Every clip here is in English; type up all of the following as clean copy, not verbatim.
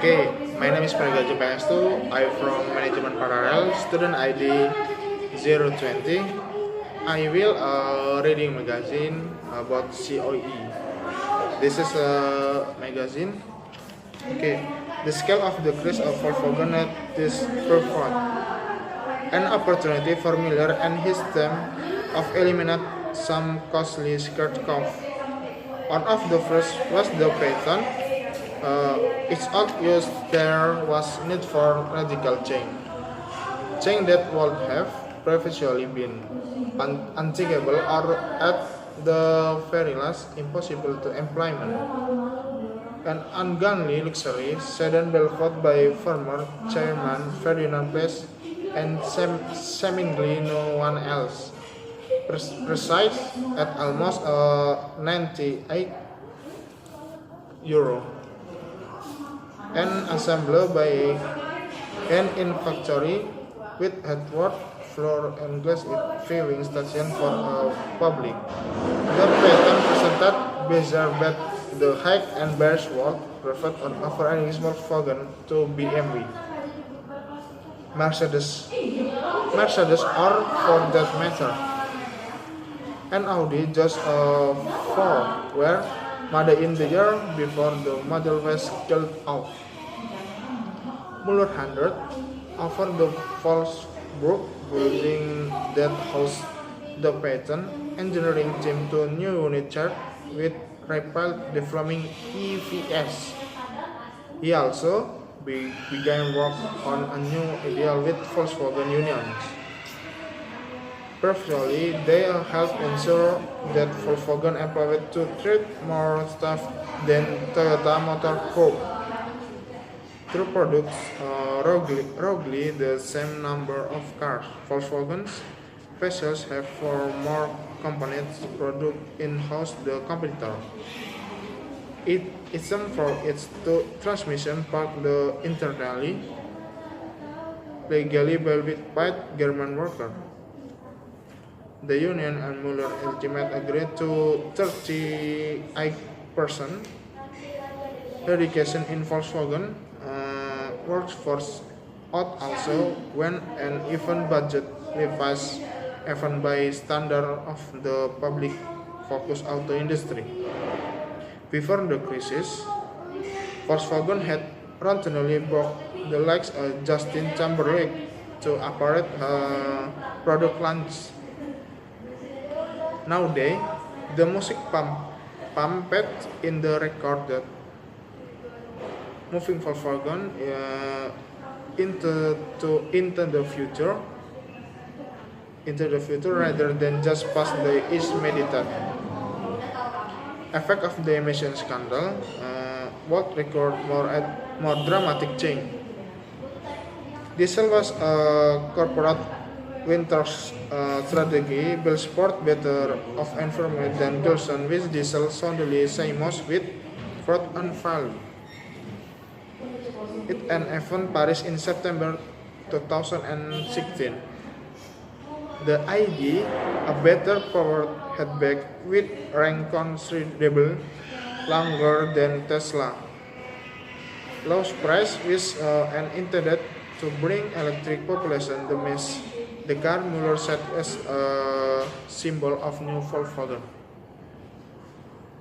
Okay, my name is Pangestu. I'm from manajemen pararel, student ID 020. I will reading magazine about COE. This is a magazine. Okay, the scale of the decrease of Volkswagen is profound. An opportunity for Miller and his team of eliminate some costly skirt cough. One of the first was the patent. It's obvious there was need for radical change that would have previously been unthinkable or at the very least impossible to implement. An ungodly luxury sedan built by former chairman Ferdinand Place and seemingly no one else. Precise at almost 98 euro, and assembled by hand in factory with headboard, floor and glass viewing station for public. The patent presented bizarre but the height and bears world referred on over any Volkswagen to BMW. Mercedes or for that matter, and Audi just four were made in the year before the Model was killed off. Muller handed over the Wolfsburg building that housed the patent engineering team to a new unit chart with rapid developing EVS. He also began work on a new ideal with Volkswagen unions. Previously, they helped ensure that Volkswagen employed to treat more staff than Toyota Motor Corp. To produce roughly the same number of cars, Volkswagen's vessels have four more components produced in-house the competitor. It is for its two transmission parked the internally legally built by German workers. The union and Muller ultimately agreed to 38% dedication in Volkswagen workforce out also when an even budget revised even by standard of the public focused auto industry. Before the crisis, Volkswagen had routinely booked the likes of Justin Timberlake to operate product launch. Nowadays, the music pumped in the record that moving Volkswagen into the future rather than just past the is meditate. Effect of the emission scandal would record more dramatic change. Diesel was a corporate winter strategy, build sport better of environment than Gilson with diesel soundly famous with fraud and value. It an event Paris in September 2016. The idea, a better powered hatchback with range considerably longer than Tesla. Low price with and intended to bring electric population the mass. The car Muller said as a symbol of new Volkswagen.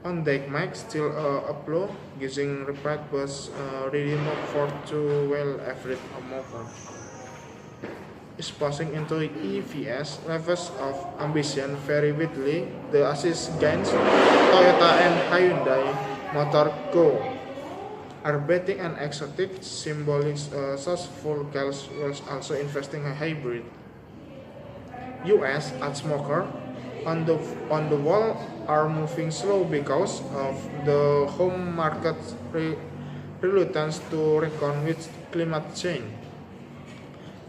On deck Mike still upload using repeat was ready mode for two well average motor. Is passing into EVS levels of ambition very widely. The assist gains Toyota and Hyundai Motor Co. are betting an exotic symbolic successful cars was also investing in hybrid. US ad smoker on the wall are moving slow because of the home market's reluctance to reckon with climate change.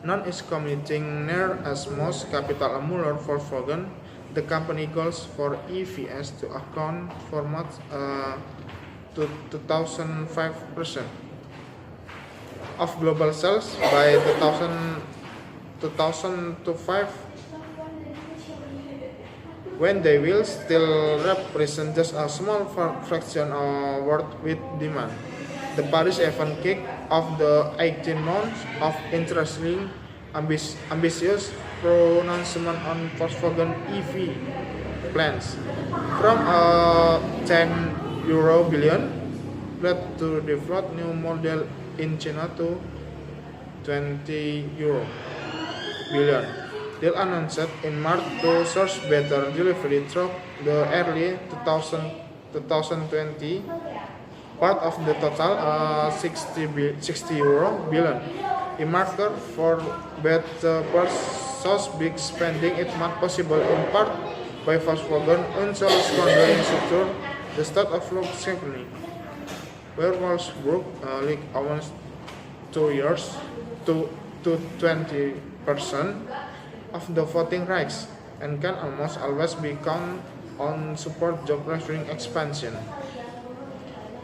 None is committing near as most capital Muller Volkswagen. The company goals for EVs to account for much to 2005% of global sales by 2005, when they will still represent just a small fraction of world with demand. The Paris event kicked off the 18 months of interesting, ambitious pronouncement on Volkswagen EV plans. From a €10 billion pledge to develop new model in China to €20 billion. Deal announced in March to source better delivery through the early 2020 part of the total €60 billion. A marker for better purchase big spending it made possible in part by Volkswagen until ongoing sector the start of low scrutiny, where Wolfsburg league owns 2 years to 20% of the voting rights and can almost always be counted on support job restoring expansion.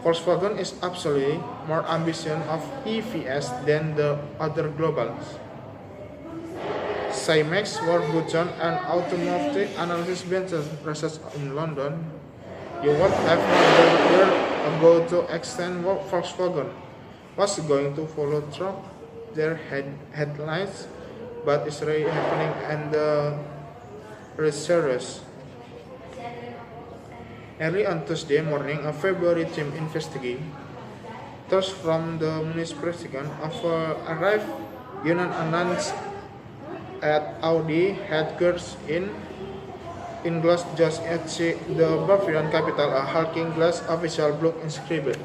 Volkswagen is absolutely more ambitious of EVs than the other globals. Simex Warburton and Automotive Analysis Business Research in London. You would have wondered year ago to extend Volkswagen was going to follow through their headlines, but it's really happening and the researchers. Early on Tuesday morning, a February team investigating those from the municipality of arrived union announced at Audi headquarters in Glass just at the Bavarian capital, a hulking glass official block inscribed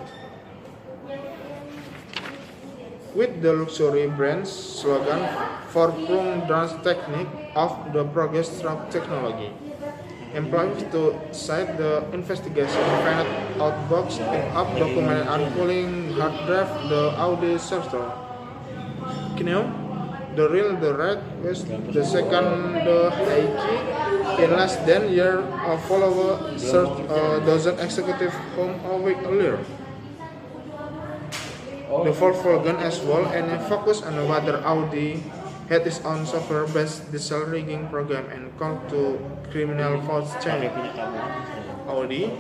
with the luxury brand's slogan "Voorsprong dance technique of the progress truck technology." Employees to cite the investigation found out box up document and pulling hard drive the Audi sector. The real the red was the second the Heike in less than year follower search dozen executive home a week earlier. The Volkswagen as well and focus on whether Audi had its own software-based diesel rigging program and called to criminal false chaining. Audi,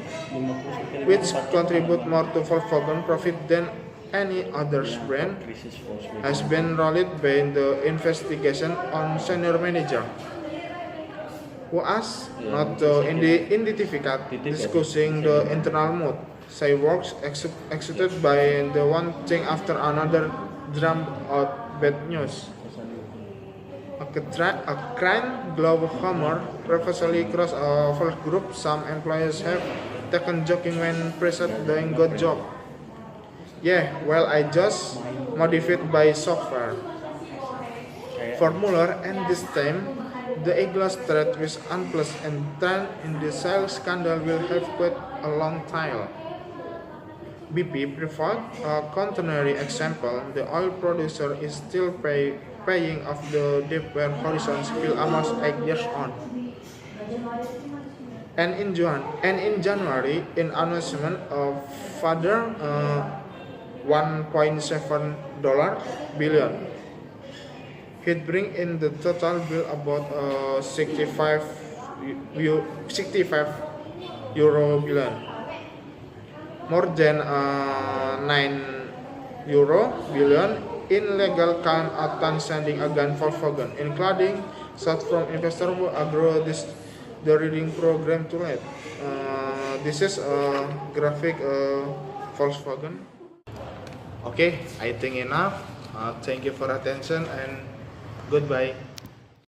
which contribute more to Volkswagen profit than any other brand, has been rolled by the investigation on senior manager, who asked not to identify discussing the internal mood. Say works executed by the one thing after another drummed out bad news. A crime global humor previously crossed a first group. Some employees have taken joking when pressed doing good job. Yeah, well, I just modified by software formula, and this time the Eagles threat with unpleasant and trend in the sales scandal will have quite a long tail. BP provides a contrary example. The oil producer is still paying off the debt where horizons will almost 8 years on. And in January, in announcement of further $1.7 billion, it bring in the total bill about €65 billion, more than €9 billion in legal count outstanding against Volkswagen, including such from investor who agree the reading program to let. This is a graphic Volkswagen. Okay, I think enough. Thank you for attention and goodbye.